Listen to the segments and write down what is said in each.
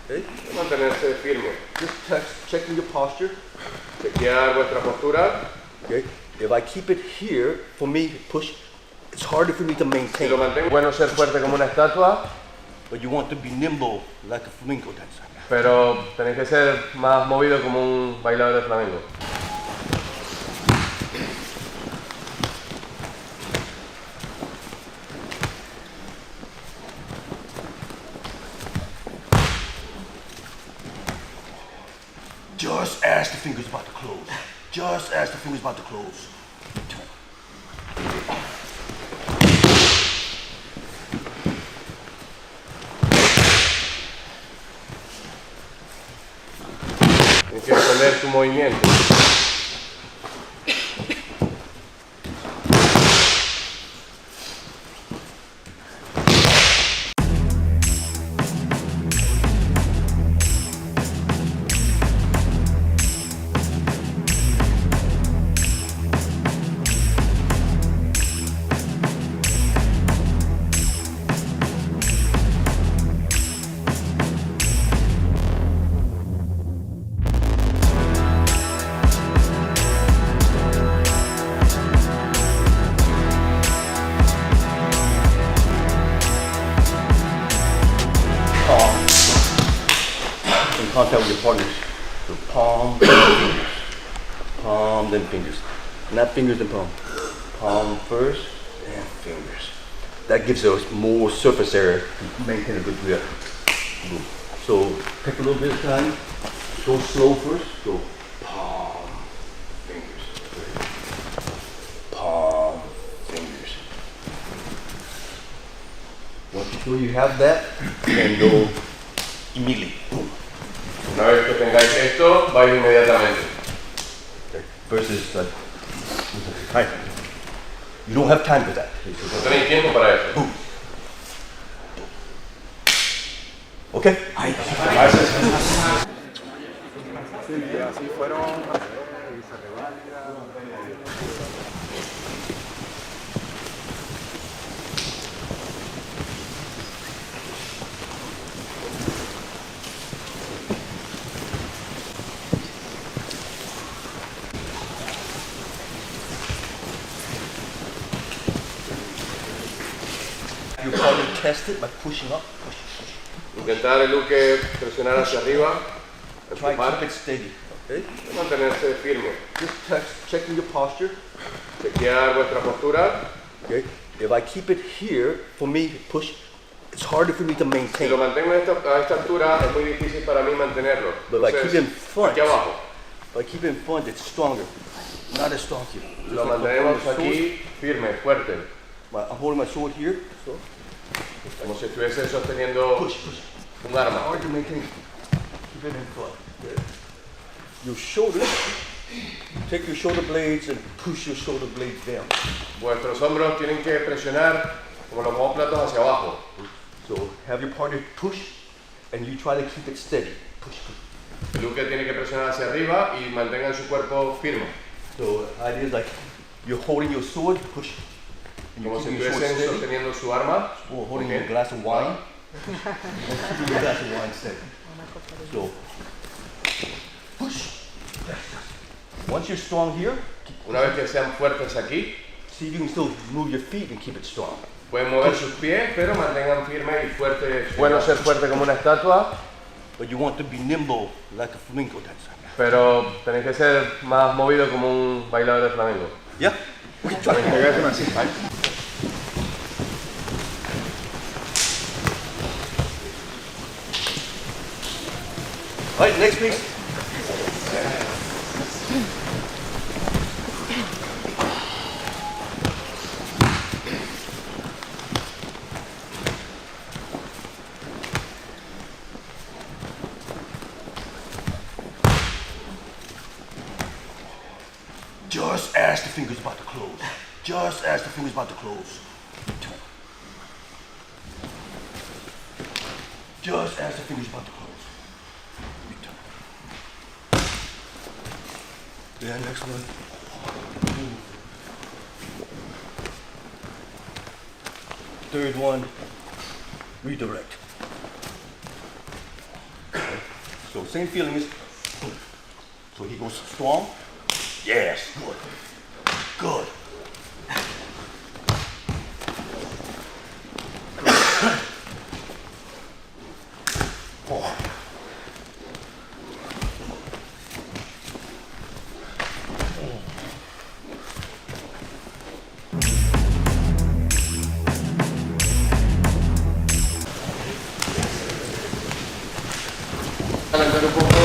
Okay? Mantenerse firme. Just checking your posture. Chequear vuestra postura. Okay? If I keep it here, for me to push, it's harder for me to Si maintain. lo mantengo, bueno ser fuerte como una estatua, But you want to be nimble like a flamenco dancer. pero tenéis que ser más movido como un bailador de flamenco. Just as the finger's about to close. Just as the finger's about to close. Turn. Tienes que extender tu movimiento. In contact with your partners. So palm, then fingers. Palm, then fingers. Not fingers and palm. Palm first, and fingers. That gives us more surface area to maintain a good grip. Boom. So take a little bit of time. Go slow first. Go palm, fingers. Palm, fingers. Once you're sure you have that, then go immediately. Boom. Una vez que tengáis esto, vais inmediatamente. Okay. Versus like, time. You don't have time for that. No tenéis tiempo para eso. Boom. Okay? Así fueron. You probably test it by pushing up. Push, push. Intentar el luque presionar hacia arriba, Try to keep empujar, it steady. Okay? mantenerse firme. Just checking your posture. Chequear vuestra postura. Okay? If I keep it here, for me to push, it's harder for me to Si maintain. lo mantengo a esta altura, es muy difícil para mí mantenerlo. But if I keep it in Entonces, front, aquí abajo. if I keep it in front, it's stronger. Not as strong here. Just Lo like I'm mantenemos holding my aquí firme, fuerte. sword. I'm holding my sword here. So Como si estuviese sosteniendo push, push. un arma. Hard to maintain. Keep it in front. Good. Your shoulders, take your shoulder blades and push your shoulder blades down. Vuestros hombros tienen que presionar como los homóplatos hacia abajo. So have your partner push and you try to keep it steady. Push, push. El luque tiene que presionar hacia arriba y mantengan su cuerpo firme. So idea is like you're holding your sword, push. And you're Como si keeping your sword estuviesen steady. sosteniendo su arma. Or holding Okay. a glass of wine. Keeping your glass of wine steady. So push. Once you're strong here, Una vez que sean fuertes aquí, see if you can still move your feet and keep it strong. pueden mover sus pies, pero mantengan firme y fuerte. Bueno ser fuerte como una estatua, But you want to be nimble like a flamenco dancer. pero tenéis que ser más movido como un bailador de flamenco. Yeah? Okay, try it. All right, next please. Just as the finger's about to close. Just as the finger's about to close. Turn. Just as the finger's about to close. Return. Yeah, next one. Third one, redirect. So same feeling is, so he goes strong. Yes, good, good. Oh. Adelantar un poco.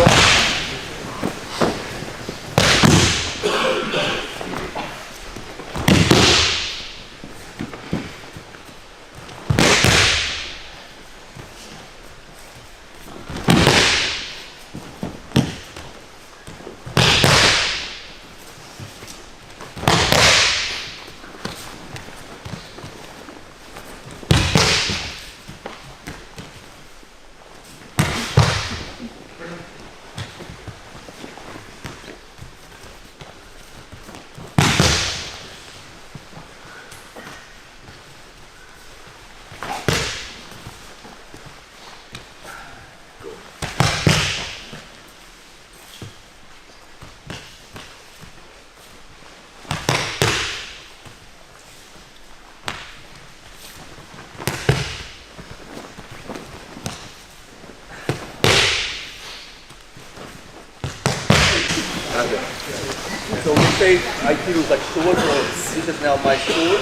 So we say Aikido is like sword, so this is now my sword.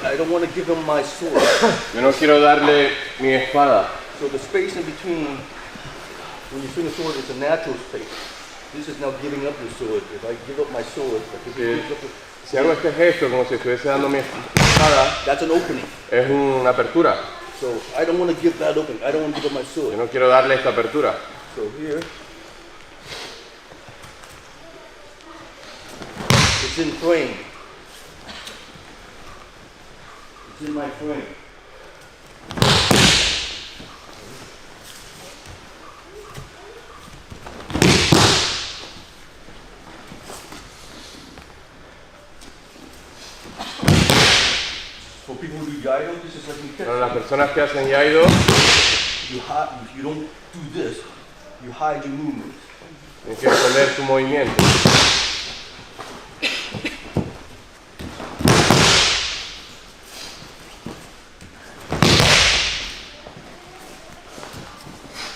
I don't want to give him my sword. Yo no quiero darle mi espada. So the space in between, when you swing a sword, it's a natural space. This is now giving up your sword. If I give up my sword, like if you give up the, Si hago este gesto como si estuviese dando mi espada, that's an opening. es una apertura. So I don't want to give that opening. I don't want to give up my Yo sword. no quiero darle esta apertura. So here, it's in frame. It's in my frame. For people who do Yaido, this is like you Para las catch. personas que hacen Yaido, You don't do this. You hide your movements. tienes que esconder tu movimiento.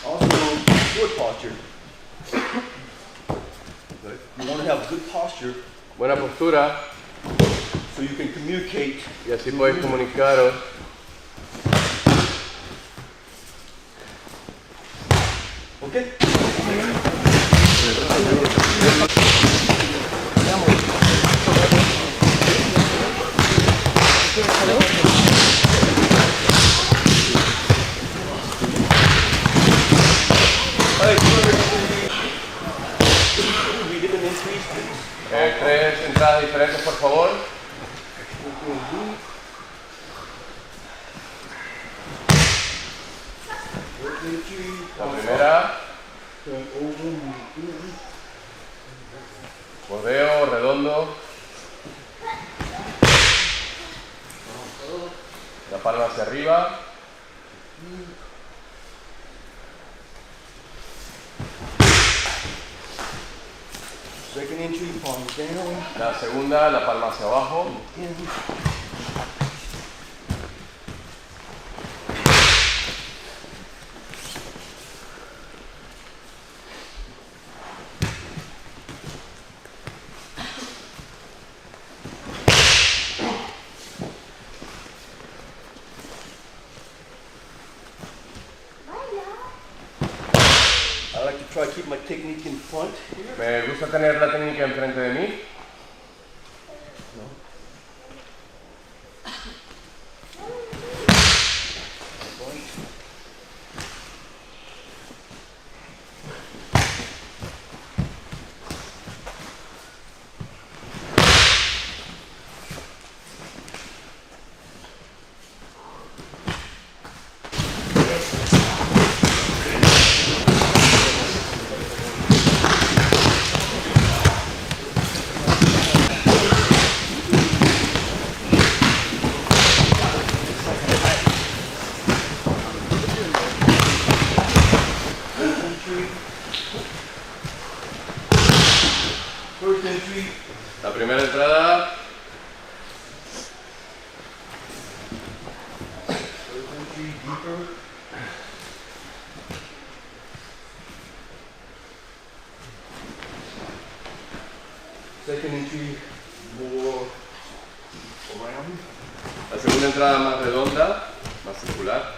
Also, good posture. You want to have good posture Buena postura so you can communicate. y así podéis comunicaros. Okay? We did an increase. Tres entradas diferentes, por favor. La primera, bordeo, redondo. La palma hacia arriba. Second entry, palm down. La segunda, la palma hacia abajo. I like to try to keep my technique in front here. Me gusta tener la técnica enfrente de mí. First entry. La primera entrada. First entry, deeper. Second entry, more around. La segunda entrada más redonda, más circular.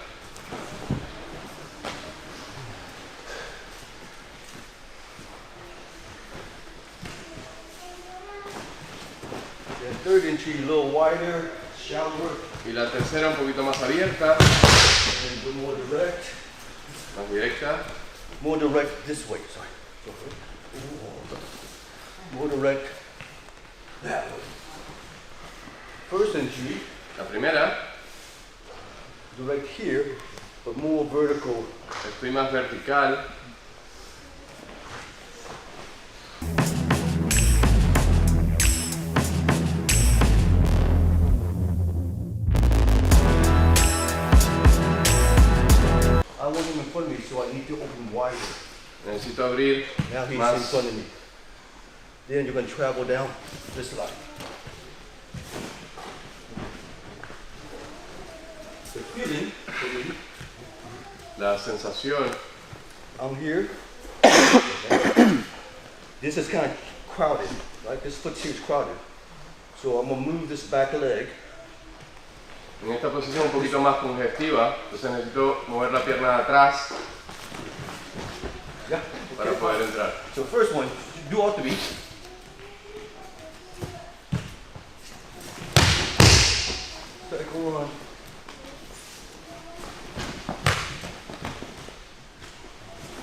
The third entry, a little wider, shallower. Y la tercera un poquito más abierta, And a little more direct. más directa. More direct this way, sorry. More direct that way. First entry, La primera, direct here, but more vertical. estoy más vertical. I want him in front of me, so I need to open wider. Necesito abrir Now he's in más. front of me. Then you're going to travel down this line. The feeling for me, La sensación. I'm here. This is kind of crowded, right? This foot here is crowded. So I'm going to move this back leg. En esta posición un poquito más congestiva, entonces necesito mover la pierna de atrás Yeah. para Okay. poder entrar. So first one, do all three. Second one.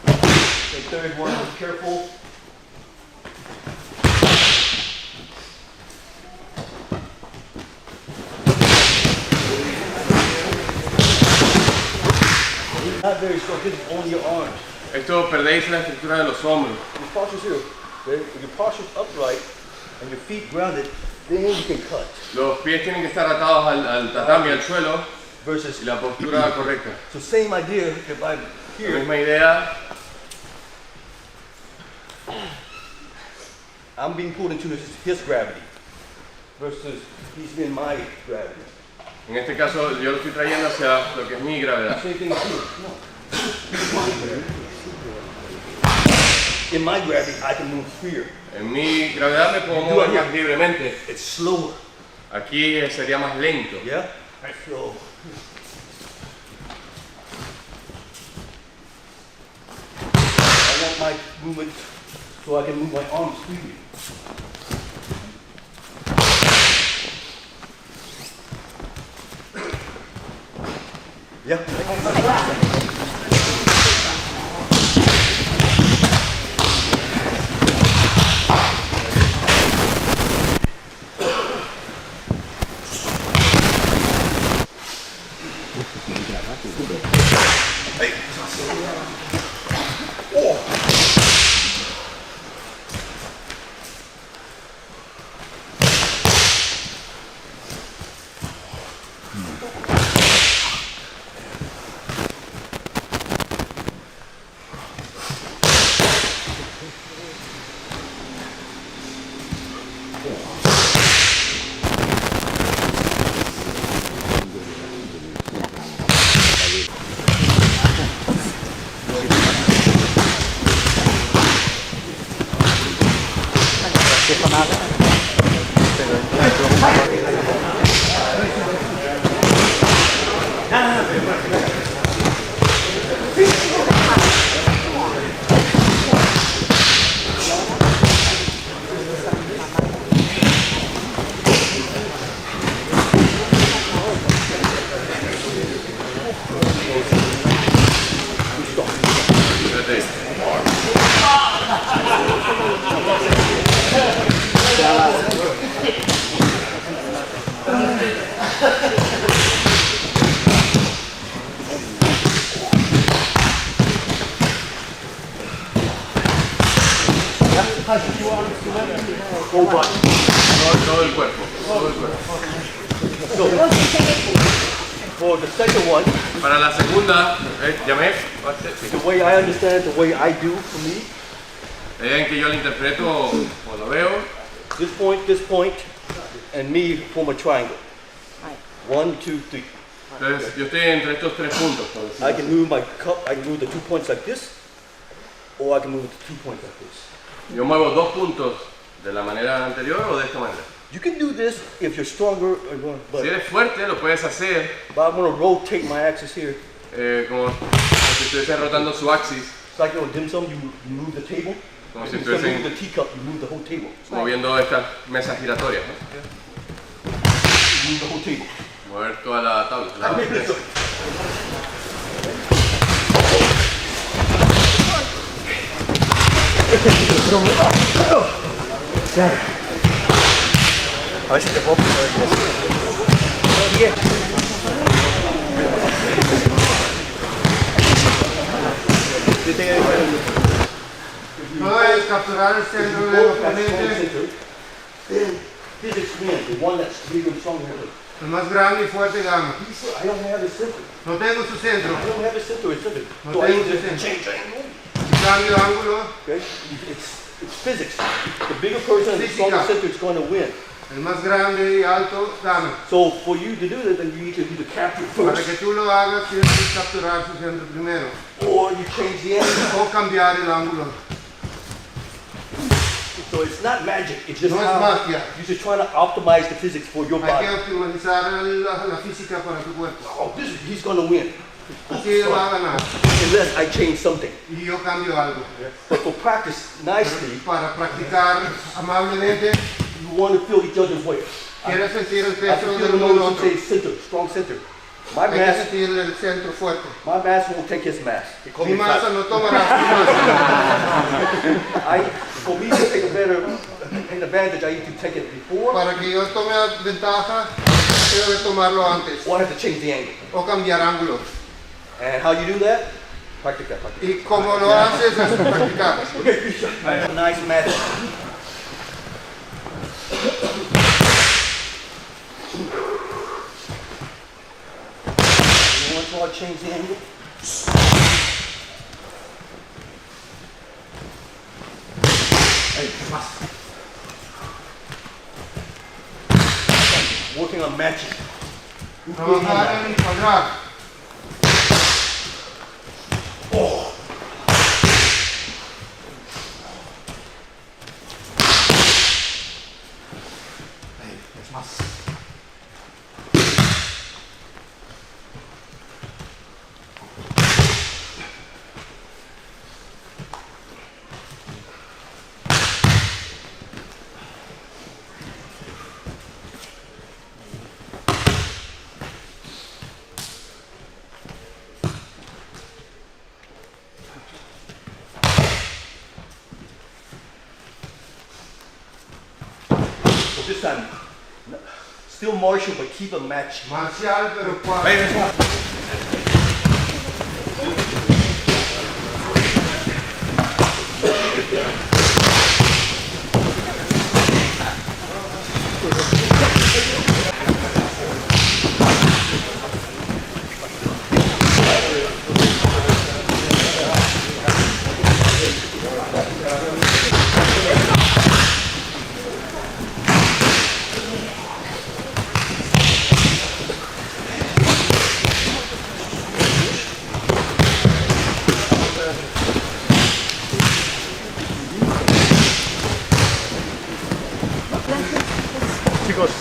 The third one, be careful. Not very strong, this is only your arms. Esto perdéis la estructura de los hombros. Your posture's here. Okay? If your posture's upright and your feet grounded, then you can cut. Los pies tienen que estar atados al tatami, al suelo, Versus, y la postura correcta. so same idea if I'm La here, misma idea, I'm being pulled into his gravity versus he's in my gravity. en este caso yo lo estoy trayendo hacia lo que es mi gravedad. Same thing here. No. In my gravity, I can move freer. En mi gravedad me puedo mover más libremente. It's slower. Aquí sería más lento. Yeah? So, I want my movement so I can move my arms freely. Yeah. Todo el cuerpo, todo el cuerpo. So, for the second one, Para la segunda, llamé. The way I understand it, the way I do for me, La idea en que yo lo interpreto o lo veo, this point, and me form a triangle. 1, 2, 3. entonces yo estoy entre estos tres puntos. por decirlo I así. can move my cup, I can move the 2 points like this, or I can move the 2 points like this. Yo muevo dos puntos de la manera anterior o de esta manera. You can do this if you're stronger, but Si eres fuerte, lo puedes hacer I want to rotate my axis here. como si estuviese rotando su axis, It's like dim sum, you move the table. como And si instead of estuviesen moving the teacup, you move the whole table. moviendo estas mesas giratorias. ¿no? You move the whole table. Mover toda la tabla. la mesa. A ver si te puedo Todo es capturar el centro de los oponentes, Then physics wins, the one that's bigger and stronger. el más grande y fuerte gana. I don't have a center. No tengo su centro. I don't have a center. It's something. No So I tengo need to center. change angle. Si cambio ángulo, Okay? It's physics. The bigger person, the stronger Física. center is going to win. el más grande y alto gana. So for you to do that, then you need to either capture Para first, que tú lo hagas, tienes que capturar su centro primero or you change the angle. o cambiar el ángulo. So it's not magic. It's just No es how magia. you're just trying to optimize the physics for your Hay body. que optimizar la física para tu cuerpo. Oh, he's going to win. Así va a ganar. Unless I change something. Y yo cambio algo. But for practice nicely, Para practicar amablemente, you want to feel each other's weight. quieres sentir el I peso can del feel uno del the otro. say center, strong center. My Hay que mass, sentir el centro fuerte. my mass won't take his mass. They call Mi me masa fat. no tomará su masa. For me to take an advantage, I need to take it before, Para que yo tome ventaja, tengo que tomarlo antes or I have to change the angle. o cambiar ángulo. And how you do that? Practice that. Practice. Y como lo haces es practicar. A nice method. You want to change the angle? Working on matching. Trabajar en encuadrar. So this time, still martial, but keep a match. Marcial, pero cuadro. Chicos.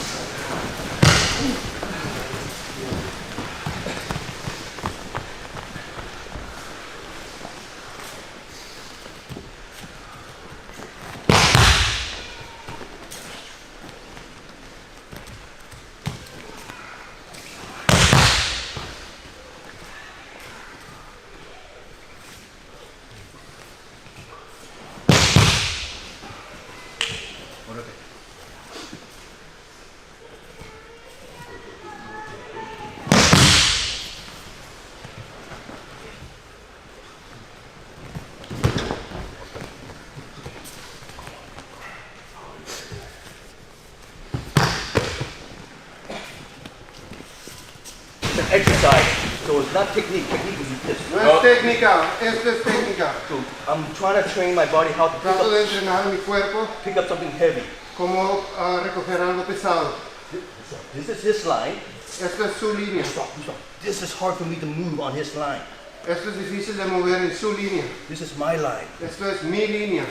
It's an exercise. So So it's not technique. Technique is this. No es técnica, esto es técnica. So I'm trying to train my body how to Trato de entrenar mi cuerpo pick up something heavy. como recoger algo pesado. This is his line. Esto es su línea. Stop. This is hard for me to move on his line. Esto es difícil de mover en su línea. This is my line. Esto es mi línea.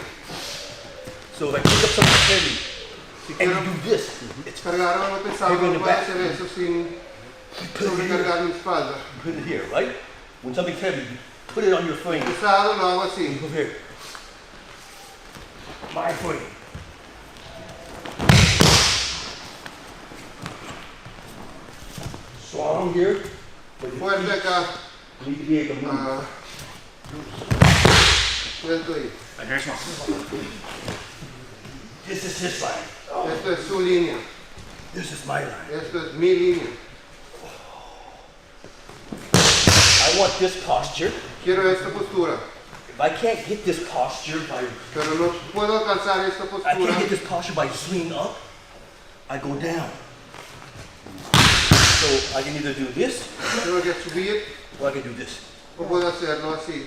So if I pick up something heavy and you do this, it's Cargar algo pesado Heavy in no the puedo back. hacer eso sin put it here. sobrecargar mi espalda. Put it here, right? When something's heavy, you put it on your frame. Pesado lo hago así. Put it here. My frame. Strong here. But your Fuerte acá. feet need to be able to move. Ah, suelto ahí. This is his line. Esto es su línea. This is my line. Esto es mi línea. I want this posture. Quiero esta postura. If I can't get this posture by Pero no puedo alcanzar esta I postura. can't get this posture by swinging up, I go down. So I can either do this Tengo que subir or I can do this. o puedo hacerlo así.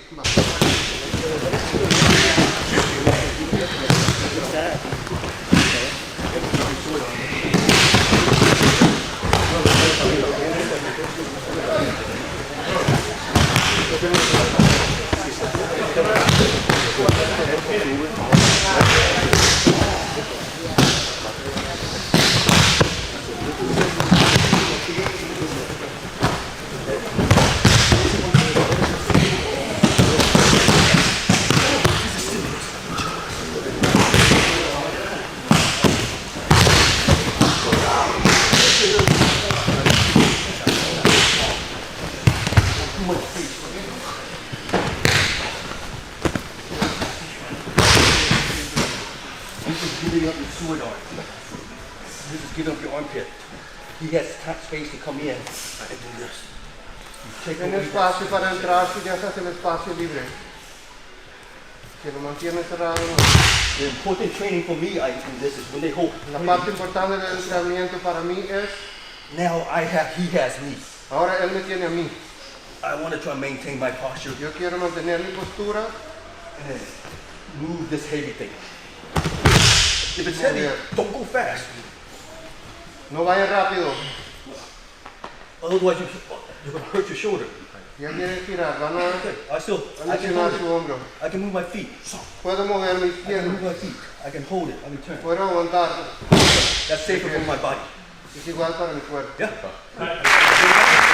This is giving up your sword arm. This is giving up your armpit. He has space to come in and do this. You take Tiene away that espacio para entrar si ya hace el espacio libre. Que lo mantiene cerrado. ¿No? The important training for me, I do this, is when they hold. La parte importante del entrenamiento para mí es, Now he has me. ahora él me tiene a mí. I want to try and maintain my posture Yo quiero mantener mi postura. and move this heavy thing. If it's heavy, don't go fast. No vaya rápido. Otherwise you're going to hurt your shoulder. Ya quiere tirar. Van a Okay, I can lesionar hold su it. hombro. I can move my feet. Puedo mover mis I can move piernas. my feet. I can hold it. I can turn. Puedo aguantar. That's safer for my body. Es igual para mi cuerpo. Yeah.